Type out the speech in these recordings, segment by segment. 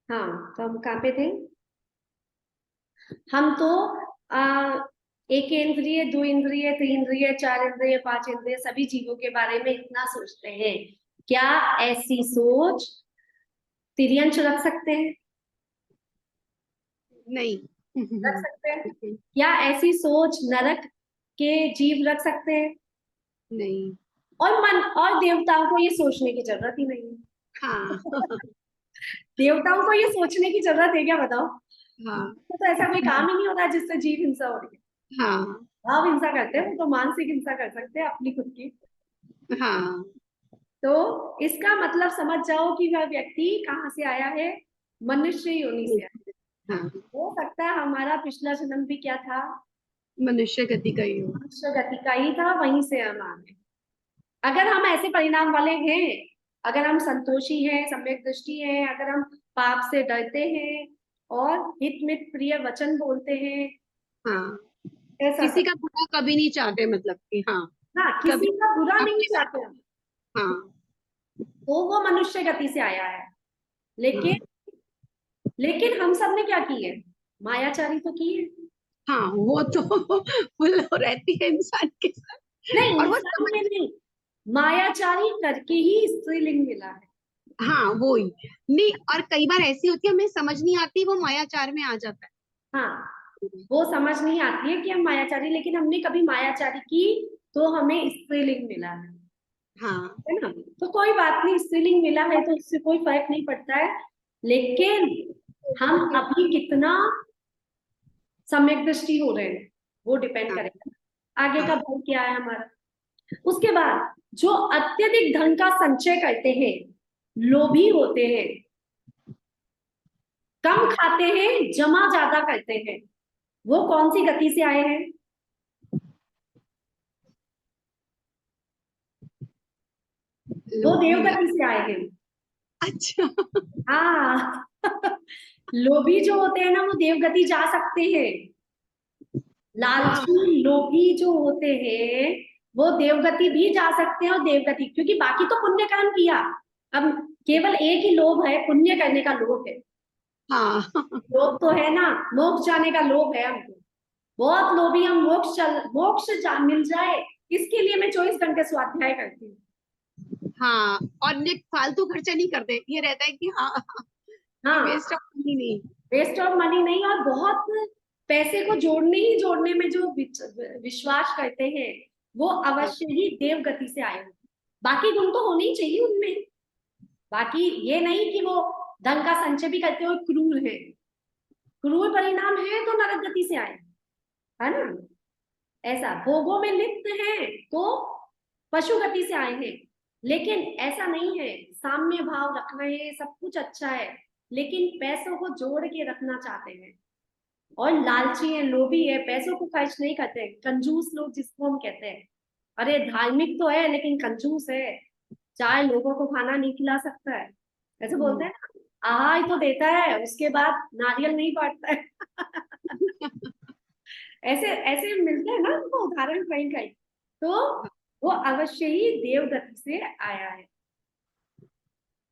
हाँ, तो हम कहाँ पे थे? हम तो आ, एक इंद्रिय, दो इंद्रिय, तीन इंद्रिय, चार इंद्रिय, पांच इंद्रिय, सभी जीवों के बारे में इतना सोचते हैं। क्या ऐसी सोच तिर्यंश रख सकते हैं? नहीं। रख सकते हैं? क्या ऐसी सोच नरक के जीव रख सकते हैं? नहीं। और मन और देवताओं को ये सोचने की जरूरत ही नहीं हाँ। है। देवताओं को ये सोचने की जरूरत है क्या, बताओ? हाँ। तो ऐसा कोई काम ही नहीं होता जिससे जीव हिंसा हो रही है। हाँ। भाव हिंसा करते हैं, वो तो मानसिक हिंसा कर सकते हैं अपनी खुद की। हाँ। तो इसका मतलब समझ जाओ कि वह व्यक्ति कहाँ से आया है। मनुष्य योनि से आया। हाँ। हो सकता है हमारा पिछला जन्म भी क्या था? मनुष्य गति का ही हो। मनुष्य गति का ही था, वहीं से हम आए। अगर हम ऐसे परिणाम वाले हैं, अगर हम संतोषी हैं, सम्यक दृष्टि हैं, अगर हम पाप से डरते हैं और हित मित प्रिय वचन बोलते हैं, हाँ, ऐसा किसी सब। का बुरा कभी नहीं चाहते, मतलब कि हाँ, हाँ, कभी किसी का बुरा नहीं अपने बारे चाहते हम। में। हाँ। तो वो मनुष्य गति से आया है। लेकिन हाँ। लेकिन हम सब ने क्या की है? मायाचारी तो की है। हाँ, वो तो फुल रहती है इंसान के साथ। नहीं, और वो इंसान समझ। में नहीं, मायाचारी करके ही स्त्रीलिंग मिला है। हाँ, वो ही नहीं। और कई बार ऐसी होती है, हमें समझ नहीं आती, वो मायाचार में आ जाता हाँ, है। वो समझ नहीं आती है कि हम मायाचारी, लेकिन हमने कभी मायाचारी की तो हमें स्त्रीलिंग मिला हाँ। है ना? तो कोई बात नहीं, स्त्रीलिंग मिला है तो उससे कोई फर्क नहीं पड़ता है। लेकिन हम अभी कितना सम्यक दृष्टि हो रहे हैं, वो डिपेंड हाँ। करेगा आगे का हाँ। भव क्या है हमारा। उसके बाद जो अत्यधिक धन का संचय करते हैं, लोभी होते हैं, कम हाँ। खाते हैं, जमा ज्यादा करते हैं, वो कौन सी गति से आए हैं? वो लोभी देव ला। गति से आए हैं। अच्छा। हाँ। लोभी जो होते हैं ना, वो देव गति जा सकते हैं। हाँ। लालची लोभी जो होते हैं, वो देवगति भी जा सकते हैं, और देवगति, क्योंकि बाकी तो पुण्य कर्म किया। अब केवल एक ही लोभ है, पुण्य करने का लोभ है। हाँ। लोभ तो है ना, मोक्ष जाने का लोभ है हमको। बहुत लोभी हम, मिल जाए इसके लिए मैं 24 घंटे स्वाध्याय करती हूँ। हाँ, और ने फालतू खर्चा नहीं करते, ये रहता है कि हाँ, कि हाँ, वेस्ट ऑफ मनी नहीं। वेस्ट ऑफ मनी नहीं, और बहुत पैसे को जोड़ने ही जोड़ने में जो विश्वास करते हैं, वो हाँ। अवश्य ही देव गति से आए होंगे। बाकी गुण तो होने ही चाहिए उनमें। बाकी ये नहीं कि वो धन का संचय भी करते हुए क्रूर है। क्रूर परिणाम है तो नरक गति से आए, है ना? ऐसा भोगों में लिप्त है तो पशु गति से आए हैं। लेकिन ऐसा नहीं है, साम्य भाव रख रहे हैं, सब कुछ अच्छा है, लेकिन पैसों को जोड़ के रखना चाहते हैं, और लालची है, लोभी है, पैसों को खर्च नहीं करते हैं, कंजूस लोग जिसको हम कहते हैं। अरे धार्मिक तो है लेकिन कंजूस है, चार लोगों को खाना नहीं खिला सकता है, ऐसे बोलते हम्म। हैं ना। आहार तो देता है, उसके बाद नारियल नहीं बांटता है। ऐसे ऐसे मिलते हैं ना उनको उदाहरण कहीं कहीं। तो वो अवश्य ही देव गति से आया है।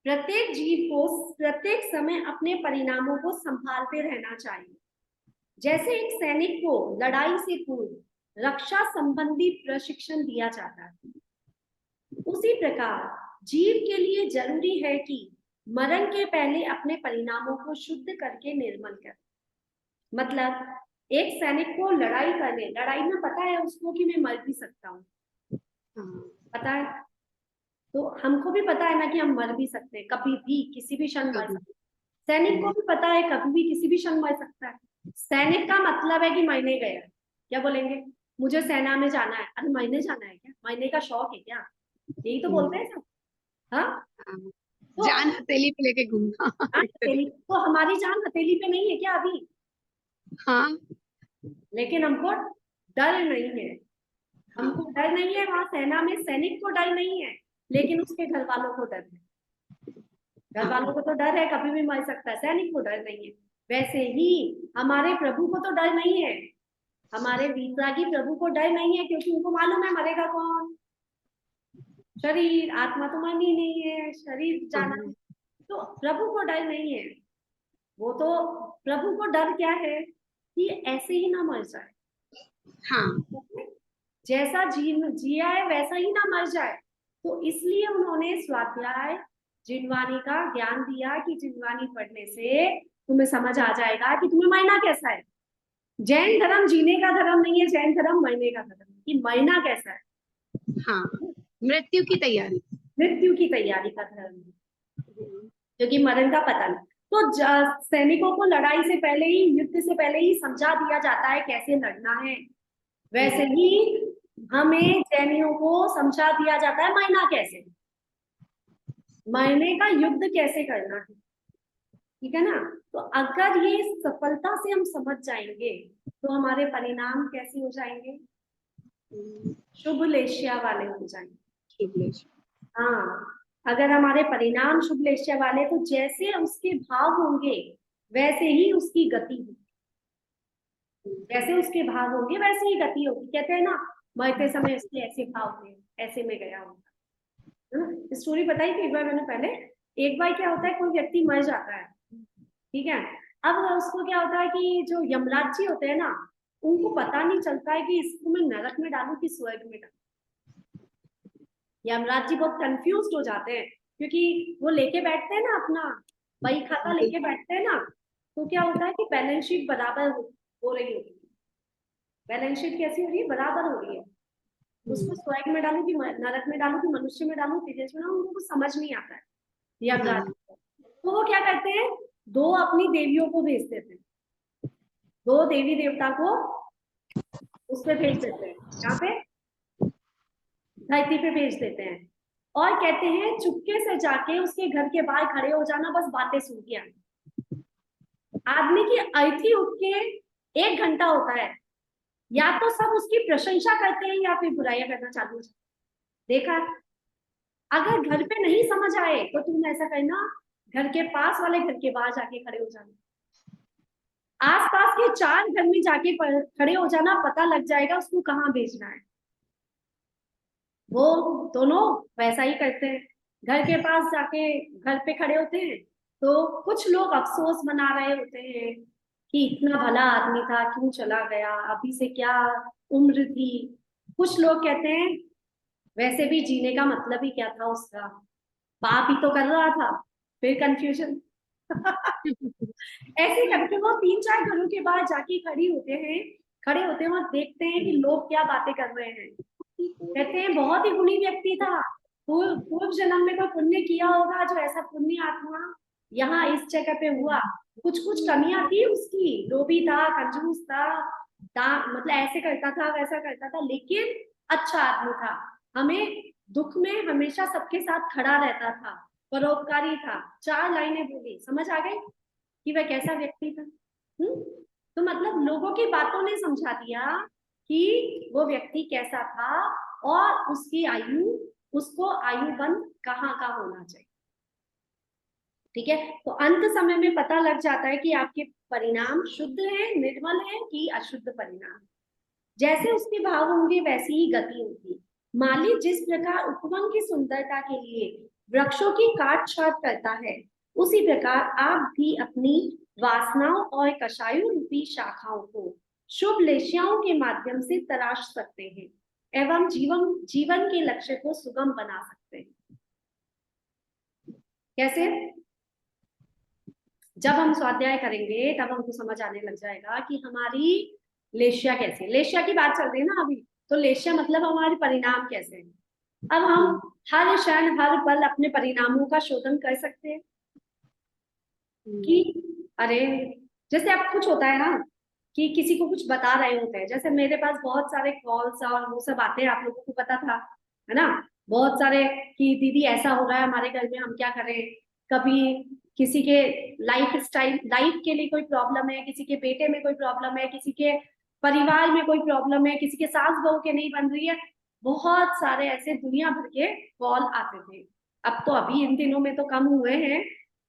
प्रत्येक जीव को प्रत्येक समय अपने परिणामों को संभालते रहना चाहिए। जैसे एक सैनिक को लड़ाई से पूर्व रक्षा संबंधी प्रशिक्षण दिया जाता है, उसी प्रकार जीव के लिए जरूरी है कि मरण के पहले अपने परिणामों को शुद्ध करके निर्मल करे। मतलब एक सैनिक को लड़ाई करने, लड़ाई में पता है उसको कि मैं मर भी सकता हूँ, हाँ। पता है। तो हमको भी पता है ना कि हम मर भी सकते हैं, कभी भी किसी भी क्षण मर कभी। सकते हैं। सैनिक को हम्म। भी पता है कभी भी किसी भी क्षण मर सकता है। सैनिक का मतलब है कि मरने गया, क्या बोलेंगे? मुझे सेना में जाना है, अरे मरने जाना है क्या, मरने का शौक है क्या? यही तो बोलते हम्म। हैं सब। हाँ। हाँ, तो जान हथेली पे लेके घूमना जान एक हथेली, तरीके। तो हमारी जान हथेली पे नहीं है क्या अभी? हाँ। लेकिन हमको डर नहीं है। हमको हाँ। डर नहीं है, वहां सेना में सैनिक को डर नहीं है, लेकिन उसके घर वालों को डर है। घर हाँ। वालों को तो डर है, कभी भी मर सकता है, सैनिक को डर नहीं है। वैसे ही हमारे प्रभु को तो डर नहीं है, हमारे वीतरागी प्रभु को डर नहीं है, क्योंकि उनको मालूम है मरेगा कौन? शरीर, आत्मा तो मरनी नहीं है, शरीर जाना है। हाँ। तो प्रभु को डर नहीं है। वो तो प्रभु को डर क्या है कि ऐसे ही ना मर जाए, हाँ जैसा जिया है वैसा ही ना मर जाए। तो इसलिए उन्होंने स्वाध्याय जिनवानी का ज्ञान दिया कि जिनवानी पढ़ने से तुम्हें समझ आ जाएगा कि तुम्हें मरना कैसा है। जैन धर्म जीने का धर्म नहीं है, जैन धर्म मरने का धर्म है, कि मरना कैसा है, हाँ, मृत्यु की तैयारी। मृत्यु की तैयारी का धर्म है, क्योंकि मरण का पता नहीं। तो सैनिकों को लड़ाई से पहले ही, युद्ध से पहले ही समझा दिया जाता है कैसे लड़ना है। वैसे ही हमें जैनियों को समझा दिया जाता है मरना कैसे, मरने का युद्ध कैसे करना है। ठीक है ना। तो अगर ये सफलता से हम समझ जाएंगे तो हमारे परिणाम कैसे हो जाएंगे, शुभ लेशिया वाले हो जाएंगे। हाँ, अगर हमारे परिणाम शुभ लेशिया वाले, तो जैसे उसके भाव होंगे वैसे ही उसकी गति होगी, जैसे उसके भाव होंगे वैसे ही गति होगी। कहते हैं ना, मरते समय उसके ऐसे भाव थे, ऐसे में गया होगा। स्टोरी बताई थी एक बार मैंने पहले। एक बार क्या होता है, कोई व्यक्ति मर जाता है, ठीक है। अब उसको क्या होता है कि जो यमराज जी होते हैं ना, उनको पता नहीं चलता है कि इसको मैं नरक में डालूं कि स्वर्ग में डालूं। यमराज जी बहुत कंफ्यूज हो जाते हैं, क्योंकि वो लेके बैठते हैं ना अपना बही खाता लेके बैठते हैं ना, तो क्या होता है कि बैलेंस शीट बराबर हो रही होती है। बैलेंस शीट कैसी हो रही है, बराबर हो रही है। उसको स्वर्ग में डालूं कि नरक में डालूं कि मनुष्य में डालूं, तेजस में डालूं, उनको कुछ समझ नहीं आता है यमराज को। तो वो क्या करते हैं, दो अपनी देवियों को भेज देते हैं, दो देवी देवता को उस पे भेज देते हैं, यहाँ पे धरती पे भेज देते हैं, और कहते हैं चुपके से जाके उसके घर के बाहर खड़े हो जाना, बस बातें सुन के आना। आदमी की अर्थी उठ के 1 घंटा होता है, या तो सब उसकी प्रशंसा करते हैं या फिर बुराइयां करना चालू हो जाते। देखा, अगर घर पे नहीं समझ आए तो तुम ऐसा करना, घर के पास वाले घर के बाहर जाके खड़े हो जाना, आसपास के 4 घर में जाके खड़े हो जाना, पता लग जाएगा उसको कहाँ भेजना है। वो दोनों वैसा ही करते हैं, घर के पास जाके घर पे खड़े होते हैं, तो कुछ लोग अफसोस मना रहे होते हैं कि इतना भला आदमी था क्यों चला गया, अभी से क्या उम्र थी। कुछ लोग कहते हैं वैसे भी जीने का मतलब ही क्या था उसका, पाप ही तो कर रहा था। फिर कंफ्यूजन ऐसे करके वो 3-4 घरों के बाद जाके खड़े होते हैं और देखते हैं कि लोग क्या बातें कर रहे हैं। कहते हैं बहुत ही गुणी व्यक्ति था, पूर्व जन्म में कोई पुण्य किया होगा जो ऐसा पुण्य आत्मा यहाँ इस जगह पे हुआ। कुछ कुछ कमियां थी उसकी, लोभी था, कंजूस था, मतलब ऐसे करता था वैसा करता था, लेकिन अच्छा आदमी था। हमें दुख में हमेशा सबके साथ खड़ा रहता था, परोपकारी था। 4 लाइनें बोली, समझ आ गई कि वह कैसा व्यक्ति था। तो मतलब लोगों की बातों ने समझा दिया कि वो व्यक्ति कैसा था, और उसकी आयु, उसको आयु बंद कहाँ का होना चाहिए। ठीक है, तो अंत समय में पता लग जाता है कि आपके परिणाम शुद्ध है, निर्मल है कि अशुद्ध परिणाम। जैसे उसके भाव होंगे वैसी ही गति होगी। माली जिस प्रकार उपवन की सुंदरता के लिए वृक्षों की काट छाट करता है, उसी प्रकार आप भी अपनी वासनाओं और कषायु रूपी शाखाओं को शुभ लेशियाओं के माध्यम से तराश सकते हैं एवं जीवन के लक्ष्य को सुगम बना सकते हैं। कैसे? जब हम स्वाध्याय करेंगे तब हमको समझ आने लग जाएगा कि हमारी लेशिया कैसे, लेशिया की बात चल रही है ना अभी, तो लेशिया मतलब हमारे परिणाम कैसे हैं। अब हम हर क्षण हर पल अपने परिणामों का शोधन कर सकते हैं कि अरे, जैसे अब कुछ होता है ना कि किसी को कुछ बता रहे होते हैं, जैसे मेरे पास बहुत सारे कॉल्स और वो सब आते हैं, आप लोगों को पता था, है ना, बहुत सारे कि दीदी ऐसा हो रहा है हमारे घर में, हम क्या करें। कभी किसी के लाइफ के लिए कोई प्रॉब्लम है, किसी के बेटे में कोई प्रॉब्लम है, किसी के परिवार में कोई प्रॉब्लम है, किसी के सास बहू के नहीं बन रही है, बहुत सारे ऐसे दुनिया भर के कॉल आते थे। अब तो अभी इन दिनों में तो कम हुए हैं,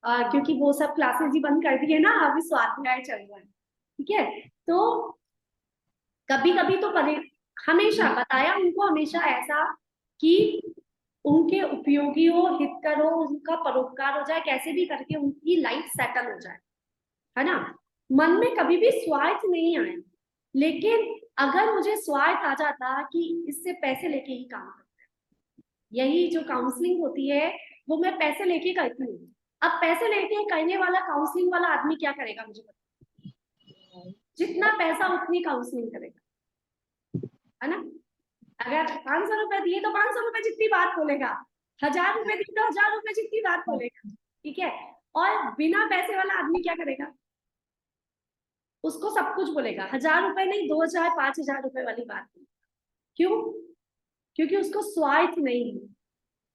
क्योंकि वो सब क्लासेस ही बंद कर दी है ना, अभी स्वाध्याय चल रहा है। ठीक है, तो कभी कभी तो हमेशा बताया उनको, हमेशा ऐसा कि उनके उपयोगी हो, हितकर हो, उनका परोपकार हो जाए, कैसे भी करके उनकी लाइफ सेटल हो जाए। है ना। मन में कभी भी स्वार्थ नहीं आया, लेकिन अगर मुझे स्वार्थ आ जाता कि इससे पैसे लेके ही काम करते हैं, यही जो काउंसलिंग होती है वो मैं पैसे लेके करती हूँ। अब पैसे लेके करने वाला काउंसलिंग वाला आदमी क्या करेगा मुझे पता, जितना पैसा उतनी काउंसलिंग करेगा, है ना। अगर 500 रुपए दिए तो 500 रुपए जितनी बात बोलेगा, 1000 रुपए दिए तो 1000 रुपए जितनी बात बोलेगा, ठीक है। और बिना पैसे वाला आदमी क्या करेगा, उसको सब कुछ बोलेगा, 1000 रुपए नहीं 2000 5000 रुपए वाली बात बोलेगा। क्यों? क्योंकि उसको स्वार्थ नहीं है,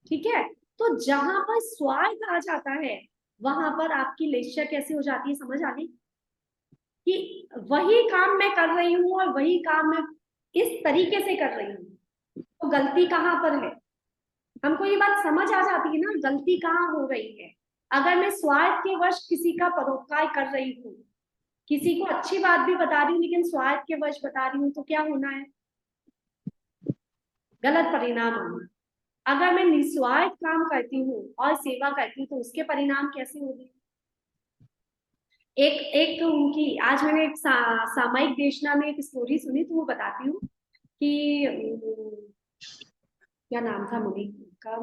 ठीक है। तो जहां पर स्वार्थ आ जाता है वहां पर आपकी लेस्या कैसी हो जाती है, समझ आ गई कि वही काम मैं कर रही हूँ और वही काम मैं इस तरीके से कर रही हूँ, तो गलती कहाँ पर है। हमको ये बात समझ आ जाती है ना, गलती कहाँ हो रही है। अगर मैं स्वार्थ के वश किसी का परोपकार कर रही हूँ, किसी को अच्छी बात भी बता रही हूँ लेकिन स्वार्थ के वश बता रही हूँ, तो क्या होना है, गलत परिणाम होना। अगर मैं निस्वार्थ काम करती हूँ और सेवा करती हूँ तो उसके परिणाम कैसे होंगे। एक एक उनकी आज मैंने एक सामयिक देशना में एक स्टोरी सुनी, तो वो बताती हूँ कि क्या नाम था मुनि का,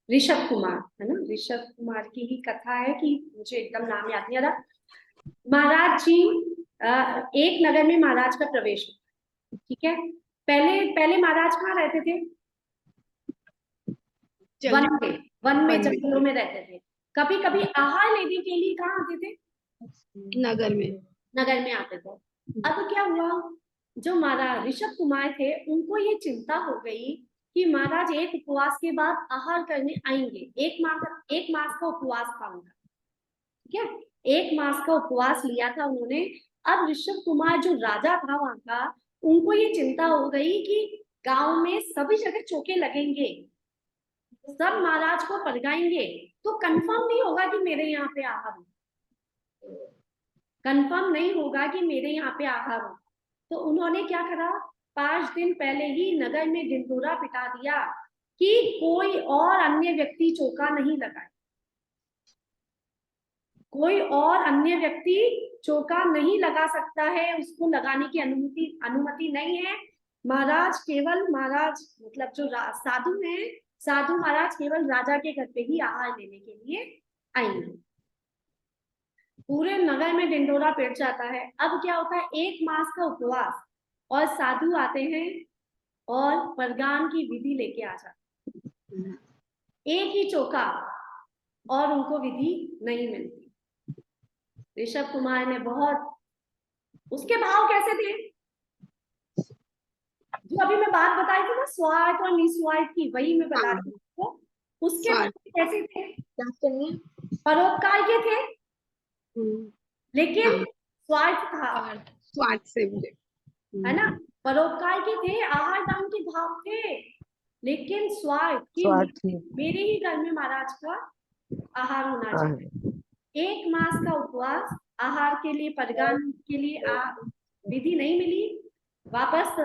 ऋषभ कुमार, है ना। ऋषभ कुमार की ही कथा है कि मुझे एकदम नाम याद नहीं आ रहा। महाराज जी एक नगर में महाराज का प्रवेश हुआ, ठीक है। पहले पहले महाराज कहाँ रहते थे, वन में, वन में जंगलों में रहते थे। कभी कभी आहार लेने के लिए कहाँ आते थे, नगर में, नगर में आते थे। अब क्या हुआ, जो महाराज ऋषभ कुमार थे उनको ये चिंता हो गई कि महाराज एक उपवास के बाद आहार करने आएंगे। एक मास का उपवास था उनका, ठीक है। एक मास का उपवास लिया था उन्होंने। अब ऋषभ कुमार जो राजा था वहां का, उनको ये चिंता हो गई कि गांव में सभी जगह चौके लगेंगे, सब महाराज को परगाएंगे, तो कंफर्म नहीं होगा कि मेरे यहाँ पे आहार हो, कंफर्म नहीं होगा कि मेरे यहाँ पे आहार हो। तो उन्होंने क्या करा, 5 दिन पहले ही नगर में ढिंढोरा पिटा दिया कि कोई और अन्य व्यक्ति चौका नहीं लगाए, कोई और अन्य व्यक्ति चौका नहीं लगा सकता है, उसको लगाने की अनुमति नहीं है। महाराज केवल, महाराज मतलब जो साधु हैं, साधु महाराज केवल राजा के घर पे ही आहार लेने के लिए आएंगे। पूरे नगर में ढिंढोरा पिट जाता है। अब क्या होता है, 1 मास का उपवास और साधु आते हैं और परगान की विधि लेके आ जाते हैं, एक ही चौका और उनको विधि नहीं मिलती। ऋषभ कुमार ने बहुत, उसके भाव कैसे थे, जो अभी मैं बात बताई थी ना स्वार्थ और निस्वार्थ की, वही मैं बता रही हूँ। उसके भाव कैसे थे, परोपकार के थे लेकिन स्वार्थ था, स्वार्थ से मुझे, है ना। परोपकार के थे, आहार दान के भाव थे, लेकिन स्वार्थ की मेरे ही घर में महाराज का आहार होना चाहिए। 1 मास का उपवास, आहार के लिए परगान के लिए विधि नहीं मिली, वापस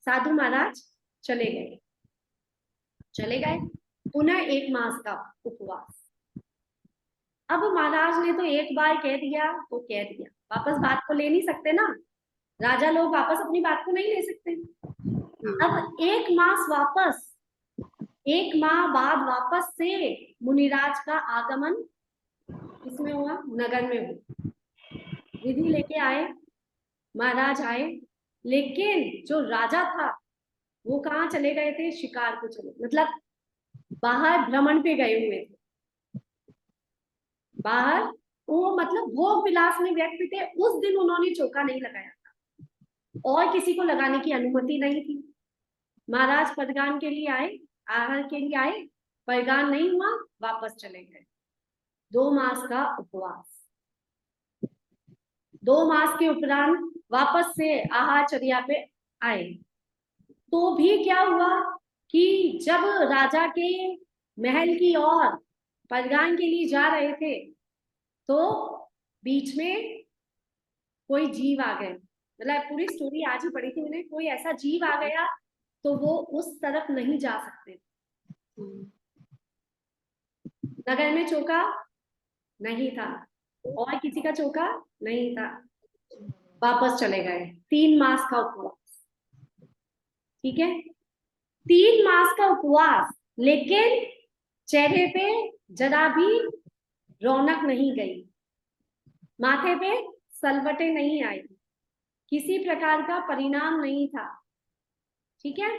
साधु महाराज चले गए पुनः 1 मास का उपवास। अब महाराज ने तो एक बार कह दिया तो कह दिया, वापस बात को ले नहीं सकते ना, राजा लोग वापस अपनी बात को नहीं ले सकते। अब 1 मास वापस, 1 माह बाद वापस से मुनिराज का आगमन इसमें हुआ, नगर में हुआ, विधि लेके आए, महाराज आए, लेकिन जो राजा था वो कहाँ चले गए थे, शिकार को चले, मतलब बाहर भ्रमण पे गए हुए थे, बाहर वो मतलब भोग विलास में व्यक्त थे। उस दिन उन्होंने चौका नहीं लगाया था और किसी को लगाने की अनुमति नहीं थी। महाराज परगान के लिए आए, आहार के लिए आए, परगान नहीं हुआ, वापस चले गए। 2 मास का उपवास, 2 मास के उपरांत वापस से आहारचर्या पे आए, तो भी क्या हुआ कि जब राजा के महल की ओर परगान के लिए जा रहे थे तो बीच में कोई जीव आ गए, मतलब पूरी स्टोरी आज ही पढ़ी थी मैंने, कोई ऐसा जीव आ गया तो वो उस तरफ नहीं जा सकते। नगर में चौका नहीं था। और किसी का चौका नहीं था। वापस चले गए। 3 मास का उपवास, ठीक है, 3 मास का उपवास, लेकिन चेहरे पे जरा भी रौनक नहीं गई, माथे पे सलवटें नहीं आई, किसी प्रकार का परिणाम नहीं था, ठीक है।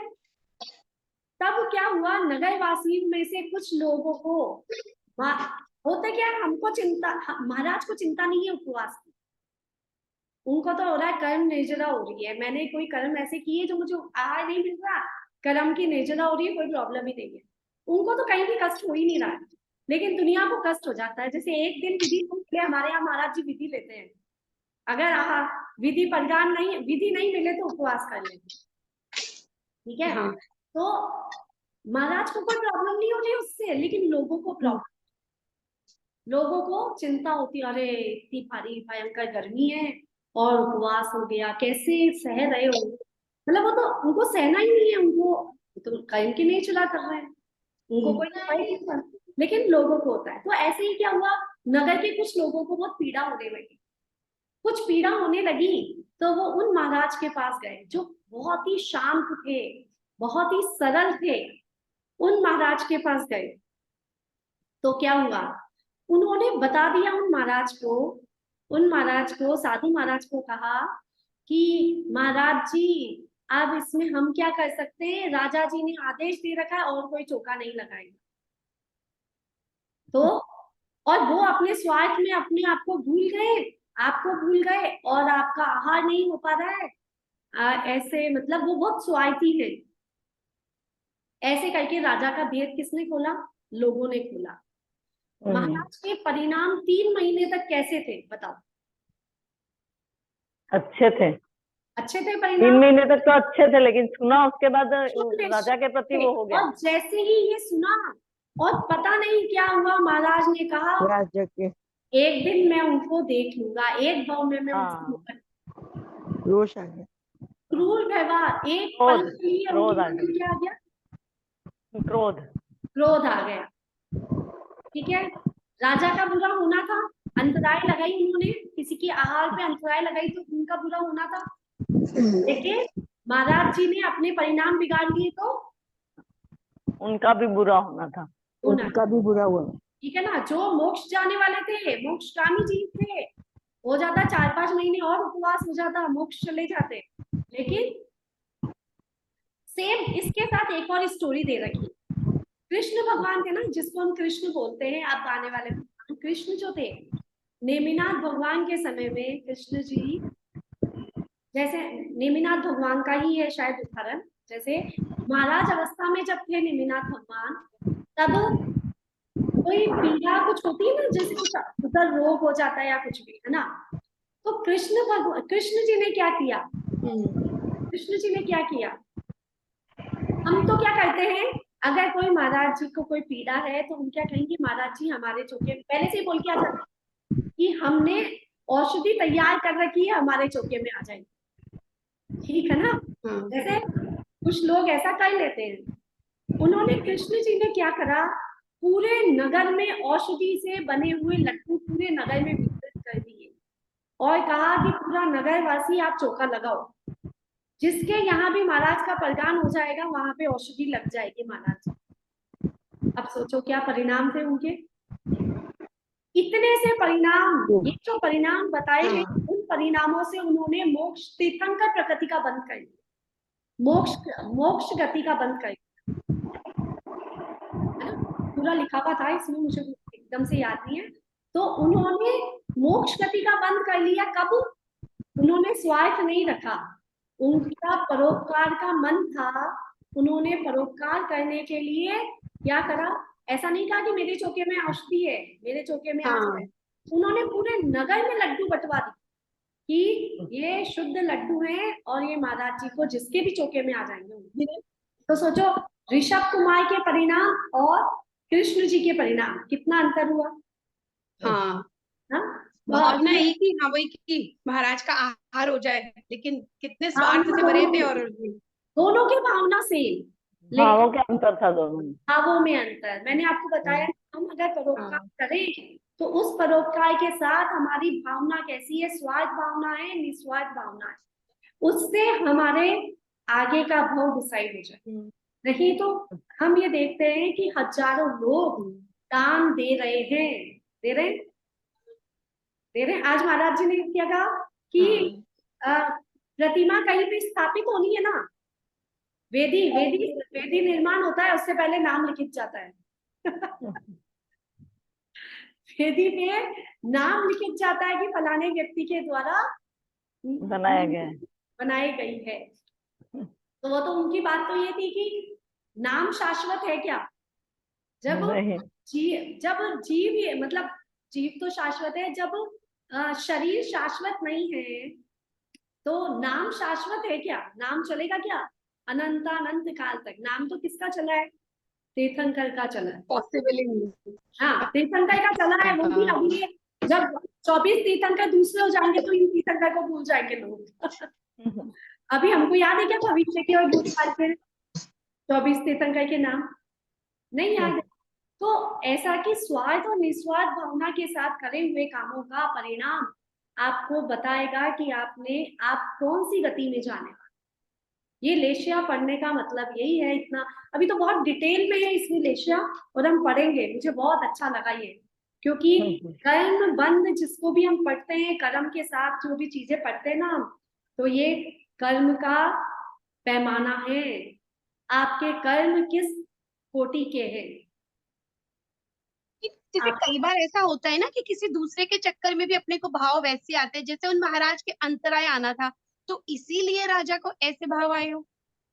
तब क्या हुआ, नगर वासियों में से कुछ लोगों को होता क्या है, हमको चिंता, महाराज को चिंता नहीं है उपवास की, उनको तो हो रहा है कर्म निर्जरा हो रही है, मैंने कोई कर्म ऐसे किए जो मुझे आहार नहीं मिल रहा, कर्म की निर्जरा हो रही है, कोई प्रॉब्लम ही नहीं है, उनको तो कहीं भी कष्ट हो ही नहीं रहा है। लेकिन दुनिया को कष्ट हो जाता है, जैसे एक दिन विधि के लिए हमारे यहाँ महाराज जी विधि लेते हैं, अगर विधि प्रदान नहीं, विधि नहीं मिले तो उपवास कर लेंगे, ठीक है। हाँ। तो महाराज को कोई प्रॉब्लम नहीं हो रही उससे, लेकिन लोगों को प्रॉब्लम, लोगों को चिंता होती है, अरे इतनी भारी भयंकर गर्मी है और उपवास हो गया, कैसे सह रहे हो, मतलब वो तो उनको सहना ही नहीं है, उनको तो कर्म की नहीं चला कर रहे हैं, उनको कोई उपाय नहीं था, लेकिन लोगों को होता है। तो ऐसे ही क्या हुआ, नगर के कुछ लोगों को बहुत पीड़ा होने लगी, कुछ पीड़ा होने लगी, तो वो उन महाराज के पास गए जो बहुत ही शांत थे, बहुत ही सरल थे, उन महाराज के पास गए। तो क्या हुआ, उन्होंने बता दिया उन महाराज को, उन महाराज को, साधु महाराज को कहा कि महाराज जी अब इसमें हम क्या कर सकते हैं, राजा जी ने आदेश दे रखा है और कोई चौका नहीं लगाएगा। तो और वो अपने स्वार्थ में अपने आप को भूल गए, आपको भूल गए, और आपका आहार नहीं हो पा रहा है, ऐसे मतलब वो बहुत स्वार्थी है। ऐसे करके राजा का भेद किसने खोला, लोगों ने खोला। महाराज के परिणाम 3 महीने तक कैसे थे बताओ। अच्छे थे, अच्छे थे 3 परिणाम, महीने तक तो अच्छे थे, लेकिन सुना उसके बाद शुद्ध राजा के प्रति वो हो गया। और जैसे ही ये सुना, और पता नहीं क्या हुआ, महाराज ने कहा राज्य के एक दिन मैं उनको देख लूंगा, एक भाव में मैं हाँ, उनको, रोष आ गया, क्रूर व्यवहार, एक पल क्रोध, के लिए क्रोध आ उनके क्या आ गया, क्रोध, क्रोध आ गया, ठीक है। राजा का बुरा होना था, अंतराय लगाई उन्होंने, किसी की आहार पे अंतराय लगाई तो उनका बुरा होना था, लेकिन महाराज जी ने अपने परिणाम बिगाड़ लिए तो उनका भी बुरा होना था, होना, उनका भी बुरा हुआ। ठीक है ना। जो मोक्ष जाने वाले थे, मोक्षकामी जी थे, हो जाता 4-5 महीने और उपवास हो जाता, मोक्ष चले जाते, लेकिन सेम इसके साथ एक और स्टोरी दे रखी। कृष्ण भगवान थे ना, जिसको हम कृष्ण बोलते हैं, अब आने वाले कृष्ण जो थे, नेमिनाथ भगवान के समय में कृष्ण जी, जैसे नेमिनाथ भगवान का ही है शायद उदाहरण, जैसे महाराज अवस्था में जब थे नेमिनाथ भगवान, तब कोई पीड़ा कुछ होती है ना, जैसे कुछ उधर रोग हो जाता है या कुछ भी, है ना। तो कृष्ण जी ने क्या किया, कृष्ण जी ने क्या किया, हम तो क्या करते हैं, अगर कोई महाराज जी को कोई पीड़ा है तो हम क्या कहेंगे, महाराज जी हमारे चौके, पहले से ही बोल के आ जाते हैं कि हमने औषधि तैयार कर रखी है, हमारे चौके में आ जाएंगे, ठीक है ना। जैसे कुछ लोग ऐसा कर लेते हैं, उन्होंने, कृष्ण जी ने क्या करा, पूरे नगर में औषधि से बने हुए लड्डू पूरे नगर में वितरित कर दिए, और कहा कि पूरा नगर वासी आप चौका लगाओ, जिसके यहाँ भी महाराज का प्रदान हो जाएगा वहां पे औषधि लग जाएगी महाराज। अब सोचो क्या परिणाम थे उनके, इतने से परिणाम, ये जो परिणाम बताए हैं, उन परिणामों से उन्होंने मोक्ष, तीर्थंकर प्रकृति का बंद कर दिया, मोक्ष गति का बंद कर दिया, है ना। पूरा लिखा हुआ था इसमें, मुझे एकदम से याद नहीं है। तो उन्होंने मोक्ष गति का बंद कर लिया, कब, उन्होंने स्वार्थ नहीं रखा, उनका परोपकार का मन था, उन्होंने परोपकार करने के लिए क्या करा, ऐसा नहीं कहा कि मेरे चौके में औषधि है, मेरे चौके में आ जाए, उन्होंने पूरे नगर में लड्डू बंटवा दिए कि ये शुद्ध लड्डू हैं और ये महाराज जी को जिसके भी चौके में आ जाएंगे। तो सोचो ऋषभ कुमार के परिणाम और कृष्ण जी के परिणाम, कितना अंतर हुआ। हाँ, ना, भावना एक ही, हाँ वही की महाराज का आहार हो जाए, लेकिन कितने स्वार्थ से भरे थे, और दोनों की भावना सेम, भावों के अंतर था दोनों में। भावों में अंतर। मैंने आपको बताया, हम अगर परोपकार करें तो उस परोपकार के साथ हमारी भावना कैसी है, स्वार्थ भावना है, निस्वार्थ भावना है, उससे हमारे आगे का भाव डिसाइड हो जाए। नहीं तो हम ये देखते हैं कि हजारों लोग दान दे रहे हैं, दे रहे हैं, दे रहे हैं। आज महाराज जी ने क्या कहा कि प्रतिमा कहीं भी स्थापित होनी है ना, वेदी वेदी वेदी निर्माण होता है, उससे पहले नाम लिखित जाता है। वेदी पे नाम लिखित जाता है कि फलाने व्यक्ति के द्वारा बनाया गया है, बनाई गई है। तो वो तो उनकी बात तो ये थी कि नाम शाश्वत है क्या? जब नहीं, जीव मतलब जीव तो शाश्वत है, जब शरीर शाश्वत नहीं है तो नाम शाश्वत है क्या? नाम चलेगा क्या अनंत काल तक? नाम तो किसका चला है? तीर्थंकर का चला है। पॉसिबल ही नहीं। हाँ, तीर्थंकर का चला है, वो भी अभी जब 24 तीर्थंकर दूसरे हो जाएंगे तो इन तीर्थंकर को भूल जाएंगे लोग। अभी हमको याद है क्या भविष्य के और भूतकाल के 24 तीर्थंकर के नाम? नहीं याद है। तो ऐसा कि स्वार्थ और निस्वार्थ भावना के साथ करे हुए कामों का परिणाम आपको बताएगा कि आप कौन सी गति में जाने वाले। ये लेशिया पढ़ने का मतलब यही है। इतना अभी तो बहुत डिटेल में है इसमें लेशिया, और हम पढ़ेंगे। मुझे बहुत अच्छा लगा ये, क्योंकि कर्म बंध जिसको भी हम पढ़ते हैं, कर्म के साथ जो भी चीजें पढ़ते हैं ना हम, तो ये कर्म का पैमाना है, आपके कर्म किस कोटि के हैं। जैसे कई बार ऐसा होता है ना कि किसी दूसरे के चक्कर में भी अपने को भाव वैसे आते हैं, जैसे उन महाराज के अंतराय आना था तो इसीलिए राजा को ऐसे भाव आए हो,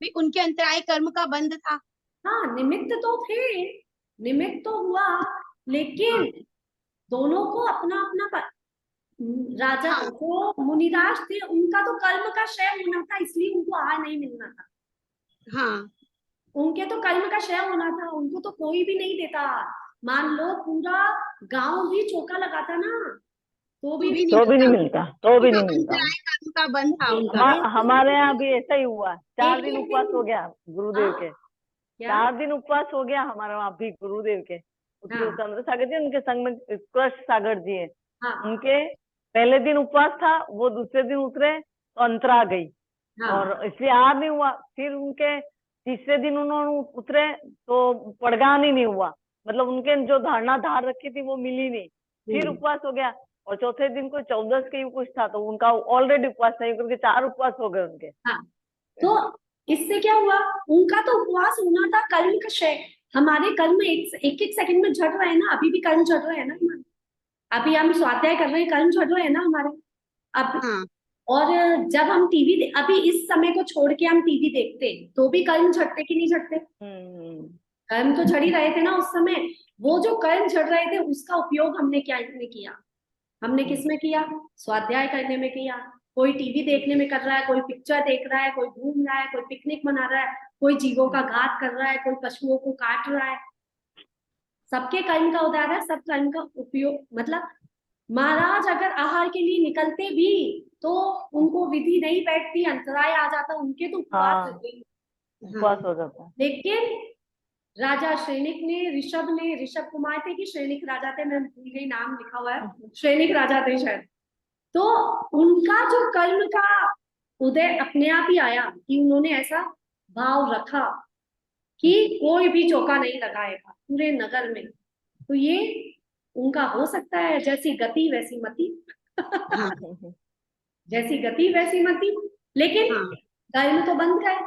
भी उनके अंतराय कर्म का बंध था। हाँ, निमित्त तो थे, निमित्त तो हुआ, लेकिन दोनों को अपना अपना राजा को मुनिराज थे, उनका तो कर्म का क्षय होना था, इसलिए उनको आहार नहीं मिलना था। हाँ, उनके तो कर्म का क्षय होना था, उनको तो कोई भी नहीं देता। मान लो पूरा गांव भी चौका लगाता ना, तो भी नहीं मिलता, तो भी नहीं मिलता। अंतराय कर्म का बंध था उनका। हमारे यहाँ भी ऐसा ही हुआ, 4 दिन एक उपवास दिन- हो गया गुरुदेव के, क्या? 4 दिन उपवास हो गया हमारे वहाँ भी गुरुदेव के। हाँ। चंद्र सागर जी, उनके संग में कृष्ण सागर जी है, हाँ, उनके पहले दिन उपवास था, वो दूसरे दिन उतरे तो अंतरा गई, हाँ, और इसलिए आहार नहीं हुआ। फिर उनके तीसरे दिन उन्होंने उतरे तो पड़गान ही नहीं हुआ, मतलब उनके जो धारणा धार रखी थी वो मिली नहीं। फिर उपवास हो गया, और चौथे दिन को 14 के कुछ था, तो उनका ऑलरेडी उपवास नहीं, क्योंकि 4 उपवास हो गए उनके। हाँ। तो इससे क्या हुआ? उनका तो उपवास होना था कर्म का क्षय। हमारे कर्म एक सेकंड में झड़ रहे हैं ना, अभी भी कर्म झड़ रहे हैं ना हमारे। अभी हम स्वाध्याय कर रहे हैं, कर्म झड़ रहे हैं ना हमारे अब। हाँ, और जब हम टीवी अभी इस समय को छोड़ के हम टीवी देखते तो भी कर्म झड़ते कि नहीं झड़ते? कर्म तो झड़ ही रहे थे ना उस समय। वो जो कर्म झड़ रहे थे उसका उपयोग हमने क्या किया? हमने किसमें किया? स्वाध्याय करने में किया। कोई टीवी देखने में कर रहा है, कोई पिक्चर देख रहा है, कोई घूम रहा है, कोई पिकनिक मना रहा है, कोई जीवों का घात कर रहा है, कोई पशुओं को काट रहा है। सबके कर्म का उदाहरण है, सब कर्म का उपयोग। मतलब महाराज अगर आहार के लिए निकलते भी तो उनको विधि नहीं बैठती, अंतराय आ जाता, उनके तो उपवास हो जाता। लेकिन राजा श्रेणिक ने ऋषभ कुमार थे कि श्रेणिक राजा थे, मैं भूल गई नाम लिखा हुआ है, श्रेणिक राजा थे शायद। तो उनका जो कर्म का उदय अपने आप ही आया कि उन्होंने ऐसा भाव रखा कि कोई भी चौका नहीं लगाएगा पूरे नगर में। तो ये उनका हो सकता है, जैसी गति वैसी मति। जैसी गति वैसी मति, लेकिन कर्म तो बंध गए।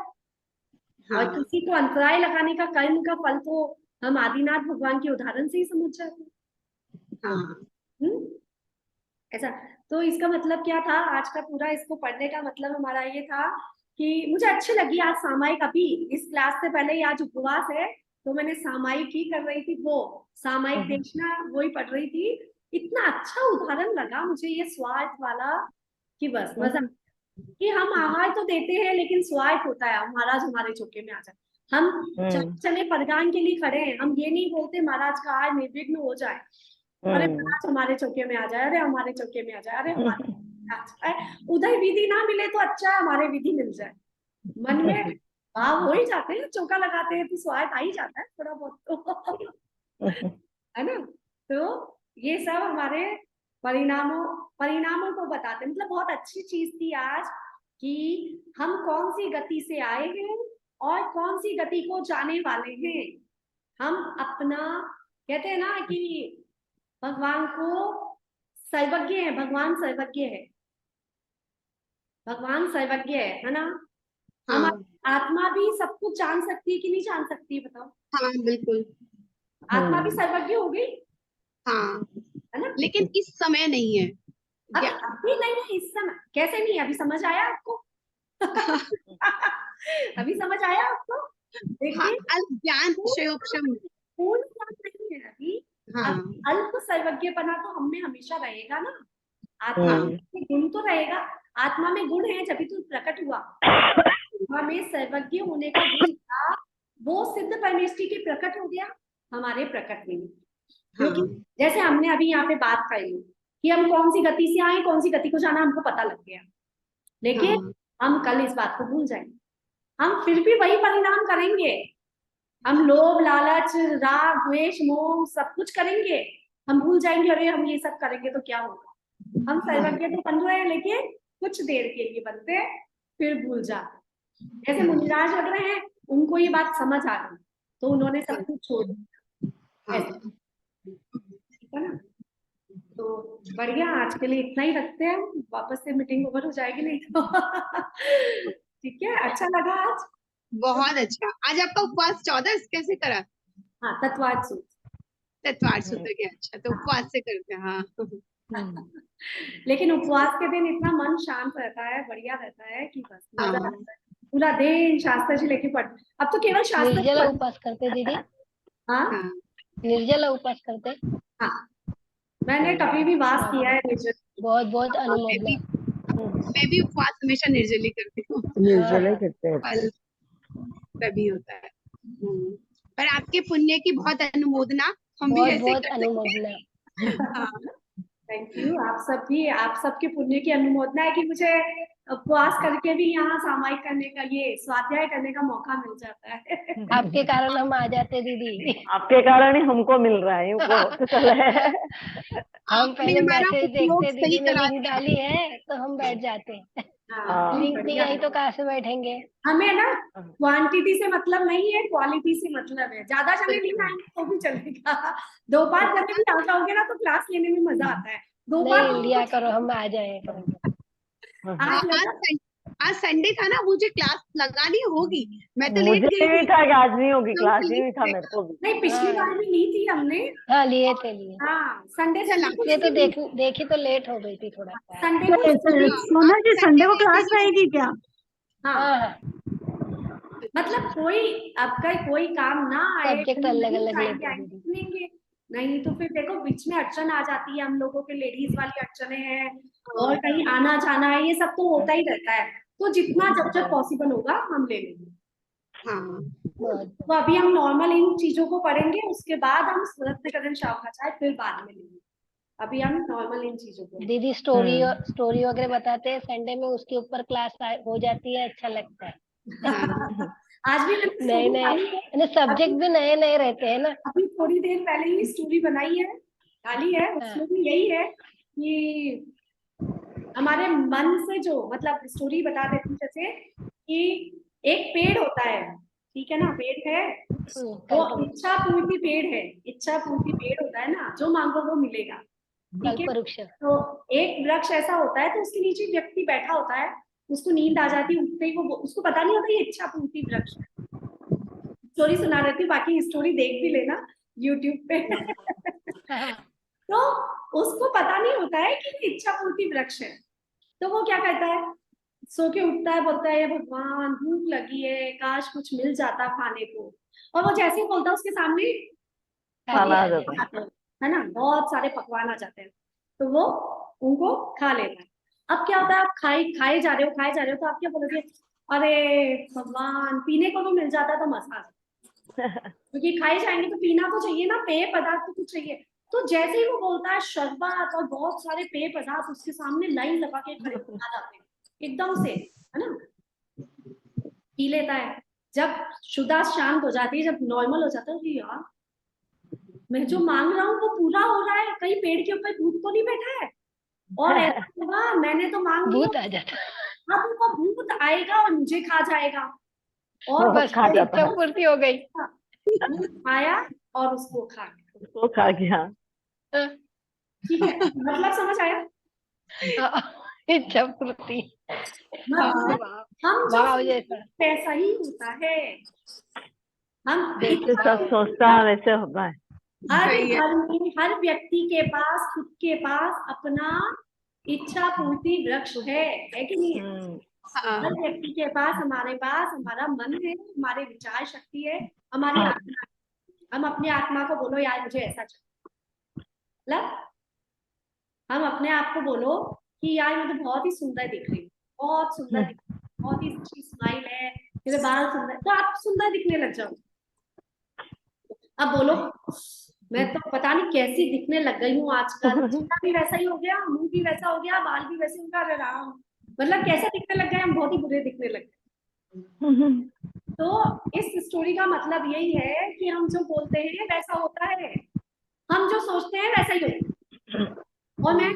और किसी को अंतराय लगाने का कर्म का फल तो हम आदिनाथ भगवान के उदाहरण से ही समझ जाते हैं। ऐसा। तो इसका मतलब क्या था आज का पूरा इसको पढ़ने का मतलब हमारा ये था कि मुझे अच्छी लगी आज सामायिक। अभी इस क्लास से पहले ही आज उपवास है तो मैंने सामायिक ही कर रही थी, वो सामायिक देखना वो ही पढ़ रही थी। इतना अच्छा उदाहरण लगा मुझे ये स्वार्थ वाला कि बस मजा, कि हम आहार तो देते हैं लेकिन स्वार्थ होता है महाराज हमारे चौके में आ जाए। हम चले परगान के लिए खड़े हैं, हम ये नहीं बोलते महाराज का आहार निर्विघ्न हो जाए, अरे महाराज हमारे चौके में आ जाए, अरे हमारे चौके में आ जाए, अरे हमारे उधर विधि ना मिले तो अच्छा है हमारे विधि मिल जाए। मन में भाव हो ही जाते हैं, चौका लगाते हैं तो स्वार्थ आ ही जाता है थोड़ा बहुत तो है ना। तो ये सब हमारे परिणामों को बताते हैं। मतलब बहुत अच्छी चीज थी आज कि हम कौन सी गति से आए हैं और कौन सी गति को जाने वाले हैं। हम अपना कहते हैं ना कि भगवान को सर्वज्ञ है, भगवान सर्वज्ञ है, भगवान सर्वज्ञ है ना। हाँ हमारी आत्मा भी सब कुछ जान सकती है कि नहीं जान सकती, बताओ। हाँ बिल्कुल। आत्मा भी सर्वज्ञ हो गई, हाँ है ना। लेकिन इस समय नहीं है। अभी या अभी नहीं है इस समय। कैसे नहीं, अभी समझ आया आपको? अभी समझ आया आपको? हाँ, देखिए, ज्ञान क्षयोक्षम। पूर्ण ज्ञान नहीं है अभी। हाँ अब अल्प सर्वज्ञपना तो हम में हमेशा रहेगा ना। आत्मा हाँ में गुण तो रहेगा। आत्मा में गुण है जब तो प्रकट हुआ। आत्मा में सर्वज्ञ होने का गुण था, वो सिद्ध परमेष्टि के प्रकट हो गया हमारे प्रकट में। क्योंकि हाँ जैसे हमने अभी यहाँ पे बात करी कि हम कौन सी गति से आए, कौन सी गति को जाना हमको पता लग गया, लेकिन हाँ हम कल इस बात को भूल जाएंगे। हम फिर भी वही परिणाम करेंगे। हम लोभ लालच राग द्वेष मोह सब कुछ करेंगे। हम भूल जाएंगे अरे हम ये सब करेंगे तो क्या होगा। हम सर्वज्ञ तो बन रहे हैं लेकिन कुछ देर के लिए बनते हैं, फिर भूल जाते। जैसे मुनिराज लग रहे हैं, उनको ये बात समझ आ गई तो उन्होंने सब कुछ छोड़ दिया। ऐसा, ठीक है ना। तो बढ़िया, आज के लिए इतना ही रखते हैं। वापस से मीटिंग ओवर हो जाएगी नहीं तो। ठीक है, अच्छा लगा आज। बहुत अच्छा। आज आपका उपवास 14 कैसे करा? हाँ, तत्वार्थ सूत्र। तत्वार सूत्र के। अच्छा तो उपवास से करते हैं। हाँ लेकिन उपवास के दिन इतना मन शांत रहता है, बढ़िया रहता है कि बस मजा हाँ आता है। पूरा दिन शास्त्र जी लेके पढ़। अब तो केवल शास्त्र जी निर्जला पढ़। उपास करते दीदी, हाँ हाँ निर्जला उपास करते। हाँ, मैंने कभी भी वास किया है निर्जल। बहुत बहुत मैं अनुमोदना। भी मैं भी उपवास हमेशा निर्जली करती हूँ। निर्जला ही करते हैं। फल तभी होता है। पर आपके पुण्य की बहुत अनुमोदना। हम भी बहुत ऐसे बहुत कर सकते अनुमोदना। हैं। हाँ थैंक यू। आप सबके पुण्य की अनुमोदना है कि मुझे उपवास करके भी यहाँ सामायिक करने का, ये स्वाध्याय करने का मौका मिल जाता है। आपके कारण हम आ जाते दीदी। आपके कारण ही हमको मिल रहा है, यूं कहो तो चले। हम आपने पहले हमारा मैसेज उपयोग देखते, सही दीदी ने करा लिंक दिया। डाली है तो हम बैठ जाते हैं। हाँ, नहीं, लिंक नहीं बढ़िया आई है। तो कहाँ से बैठेंगे। हमें ना क्वांटिटी से मतलब नहीं है, क्वालिटी से मतलब है। ज्यादा जने नहीं आएंगे तो भी चलेगा। 2-5 जने भी आ जाओगे ना तो क्लास लेने में मजा आता है। 2-5 नहीं जने लिया तो करो, हम आ जाए करेंगे। आज लगा। आज संडे था ना, मुझे क्लास लगानी होगी। मैं तो लेट मुझे गई भी थी। था कि आज नहीं होगी क्लास, हमको ये भी था लेट मेरे को भी। नहीं, पिछली बार भी ली थी हमने। हाँ लिए थे लिए। हाँ, संडे चला को ये तो ली थी। देखी तो लेट हो गई थी थोड़ा सा। संडे को स्टोरी। सोना जी संडे को क्लास रहेगी क्या? हाँ, हाँ हाँ, मतलब कोई आपका कोई काम ना आए, सब्जेक्ट कहीं अलग नहीं अलग जाएंगे लेते हैं आएंगे दीदी। लेंगे। नहीं तो फिर देखो बीच में अड़चन आ जाती है, हम लोगों के लेडीज वाली अड़चने हैं और कहीं आना जाना है, ये सब तो होता ही रहता है। तो जितना जब जब पॉसिबल होगा हम ले लेंगे। हाँ बहुत तो अभी हम नॉर्मल इन चीजों को पढ़ेंगे, उसके बाद हम रत्नकरण शाखाचार्य फिर बाद में लेंगे। अभी हम नॉर्मल इन चीजों को। दीदी स्टोरी वगैरह बताते हैं संडे में, उसके ऊपर क्लास हो जाती है, अच्छा लगता है। हाँ आज भी मैंने नए स्टोरी डाली है। नए सब्जेक्ट भी नए नए रहते हैं ना। अभी थोड़ी देर पहले ही स्टोरी बनाई है, डाली है। उसमें भी यही है कि हमारे मन से जो, मतलब स्टोरी बता देती हूँ जैसे कि एक पेड़ होता है, ठीक है ना, पेड़ है, वो कल्प इच्छा पूर्ति पेड़ है। इच्छा पूर्ति पेड़ होता है ना, जो मांगो वो मिलेगा, ठीक है। वृक्ष। तो एक वृक्ष ऐसा होता है तो उसके नीचे व्यक्ति बैठा होता है, उसको नींद आ जाती है, उठते ही वो, उसको पता नहीं होता ये इच्छा पूर्ति वृक्ष। स्टोरी सुना रहती हूँ, बाकी स्टोरी देख भी लेना यूट्यूब पे। तो उसको पता नहीं होता है कि ये इच्छा पूर्ति वृक्ष है। तो वो क्या करता है, सो के उठता है, बोलता है भगवान भूख लगी है, काश कुछ मिल जाता खाने को। और वो जैसे ही बोलता है उसके सामने खाना आ जाता है। है ना, बहुत सारे पकवान आ जाते हैं, तो वो उनको खा लेता है। अब क्या होता है, आप खाए जा रहे हो तो आप क्या बोलोगे, अरे भगवान पीने को भी मिल जाता है तो मजा आ जाता। क्योंकि खाए जाएंगे तो पीना तो चाहिए ना, पेय पदार्थ तो कुछ चाहिए। तो जैसे ही वो बोलता है शरबत और बहुत सारे पेय पदार्थ उसके सामने लाइन लगा के खड़े आ जाते हैं एकदम से, है ना। पी लेता है। जब शुदा शांत हो जाती है, जब नॉर्मल हो जाता है कि यार मैं जो मांग रहा हूँ वो पूरा हो रहा है, कहीं पेड़ के ऊपर भूत तो नहीं बैठा है। और ऐसा होगा, मैंने तो मांग लिया, भूत आ जाता। अब वो भूत आएगा और मुझे खा जाएगा। और बस खा जाता इच्छा है, पूर्ति हो गई। भूत आया और उसको खा गया। उसको खा गया। ठीक है, मतलब समझ आया? इच्छा पूर्ति। मतलब हम जो वाह सोचते जैसा। हैं, वैसा ही होता है। हम जैसे इच्छा सब सोचता है वैसे होता है। हर सही है। घर में हर व्यक्ति के पास, खुद के पास अपना इच्छा पूर्ति वृक्ष है कि नहीं है? हाँ हर व्यक्ति के पास, हमारे पास हमारा मन है, हमारे विचार शक्ति है, हमारी आत्मा है। हम अपनी आत्मा को बोलो यार मुझे ऐसा चाहिए, मतलब हम अपने आप को बोलो कि यार मैं तो बहुत ही सुंदर दिख रही हूँ, बहुत सुंदर दिख रही हूँ, बहुत ही अच्छी स्माइल है, मेरे बाल सुंदर, तो आप सुंदर दिखने लग जाओ। अब बोलो मैं तो पता नहीं कैसी दिखने लग गई हूँ आजकल, चेहरा भी वैसा ही हो गया, मुंह भी वैसा हो गया, बाल भी वैसे हो गया, अरे राम, मतलब कैसा दिखने लग गए, हम बहुत ही बुरे दिखने लग गए। तो इस स्टोरी का मतलब यही है कि हम जो बोलते हैं वैसा होता है, हम जो सोचते हैं वैसा ही होता है। और मैं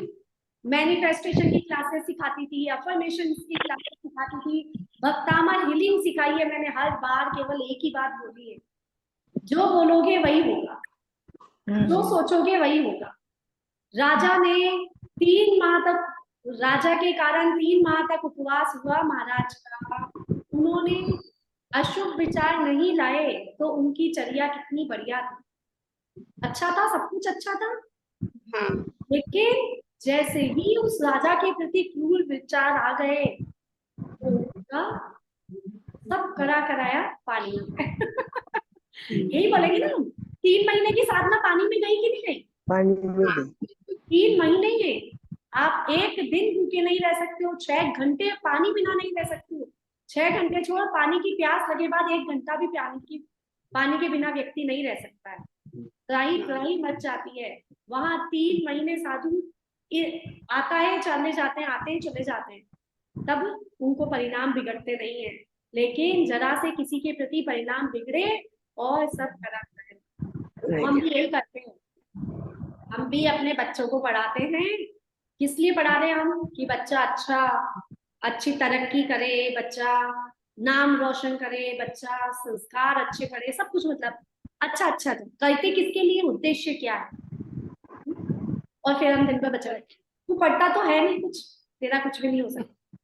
मैनिफेस्टेशन की क्लासेस सिखाती थी, अफर्मेशन की क्लासेस सिखाती थी, भक्तामर हीलिंग सिखाई है मैंने, हर बार केवल एक ही बात बोली है, जो बोलोगे वही होगा, जो सोचोगे वही होगा। राजा ने 3 माह तक, राजा के कारण 3 माह तक उपवास हुआ महाराज का, उन्होंने अशुभ विचार नहीं लाए, तो उनकी चर्या कितनी बढ़िया थी, अच्छा था, सब कुछ अच्छा था। हाँ लेकिन जैसे ही उस राजा के प्रति क्रूर विचार आ गए, तो उनका सब करा कराया पानी में। यही बोलेंगे ना हम, 3 महीने की साधना पानी में गई कि नहीं गई? पानी में गई। 3 महीने ये आप एक दिन भूखे नहीं रह सकते हो, 6 घंटे पानी बिना नहीं रह सकते हो। 6 घंटे छोड़, पानी की प्यास लगे बाद 1 घंटा भी पानी के बिना व्यक्ति नहीं रह सकता है, त्राही त्राही मच जाती है। वहां 3 महीने साधु आता है, चले जाते हैं, आते हैं चले जाते हैं, तब उनको परिणाम बिगड़ते नहीं है। लेकिन जरा से किसी के प्रति परिणाम बिगड़े और सब खराब करें। हम भी यही करते हैं, हम भी अपने बच्चों को पढ़ाते हैं, किस लिए पढ़ा रहे हैं हम, कि बच्चा अच्छी तरक्की करे, बच्चा नाम रोशन करे, बच्चा संस्कार अच्छे पढ़े, सब कुछ मतलब अच्छा अच्छा करते किसके लिए, उद्देश्य क्या है। और फिर हम दिन पर बच्चा, तू पढ़ता तो है नहीं कुछ, तेरा कुछ भी नहीं हो सकता,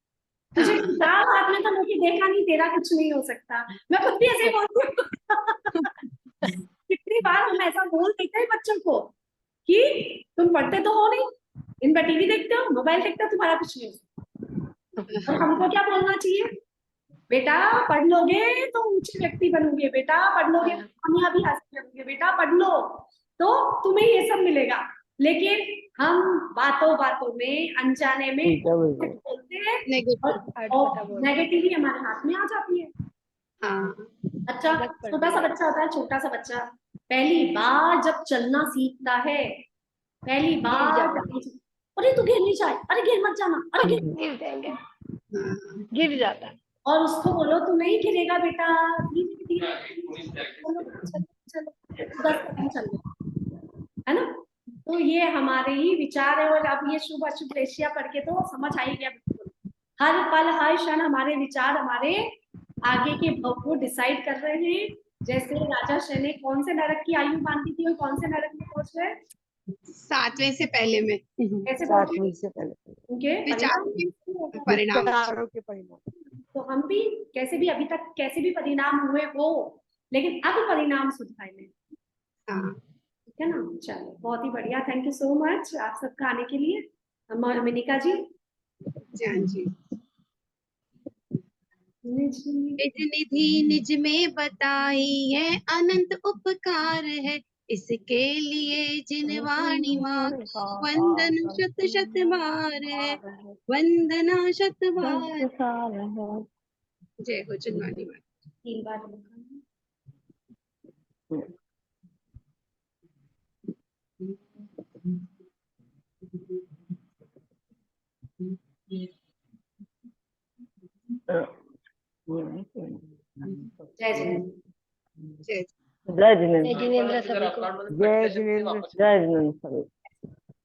तुझे किताब हाथ में तो मुझे देखा नहीं, तेरा कुछ नहीं हो सकता। मैं खुद भी ऐसे बोलती हूँ। कितनी बार हम ऐसा बोल देते हैं बच्चों को कि तुम पढ़ते तो हो नहीं, इन पर टीवी देखते हो, मोबाइल देखते हो, तुम्हारा कुछ नहीं हो सकता। और हमको क्या बोलना चाहिए, बेटा पढ़ लोगे तो ऊंचे व्यक्ति बनोगे, बेटा पढ़ लोगे तो कामयाबी हासिल करोगे, बेटा पढ़ लो तो तुम्हें ये सब मिलेगा। लेकिन हम बातों बातों में, अनजाने में बोलते हैं और नेगेटिविटी हमारे हाथ में आ जाती है। हाँ अच्छा, छोटा सा बच्चा होता है, छोटा सा बच्चा पहली बार जब चलना सीखता है, पहली बार अरे तू गिर नहीं जाए, अरे गिर मत जाना, अरे गिर जाएंगे, गिर जाता है। और उसको बोलो तू नहीं गिरेगा बेटा, धीरे धीरे चलो चलो चलो, 10 कदम चलो, है ना। तो ये हमारे ही विचार है। और अब ये शुभ अशुभ रेशिया पढ़ के तो समझ आ ही गया बिल्कुल, हर पल हर क्षण हमारे विचार हमारे आगे के भव को डिसाइड कर रहे हैं। जैसे राजा शय ने कौन से नरक की आयु बांधी थी और कौन से नरक में पहुंच गए, 7वें से पहले में कैसे पहुंचे, 7वीं से पहले उनके विचार परिणाम। के परिणाम। विचारों के परिणाम। तो हम भी कैसे भी अभी तक कैसे भी परिणाम हुए हो, लेकिन अब परिणाम सुधार लें, हाँ ठीक है ना। चलो बहुत ही बढ़िया, थैंक यू सो मच आप सबका आने के लिए। मिनिका जी, हाँ जी। निज निज निधि निज में बताई है, अनंत उपकार है, इसके लिए जिन वाणी मांग, वंदन शत शत बार है, वंदना शत बार। जय हो जिनवाणी माता। 3 बार जय जय। जय जय जिनेन्द्र। जय जिनेन्द्र सभी को। जय जिनेन्द्र। जय जिनेन्द्र सभी।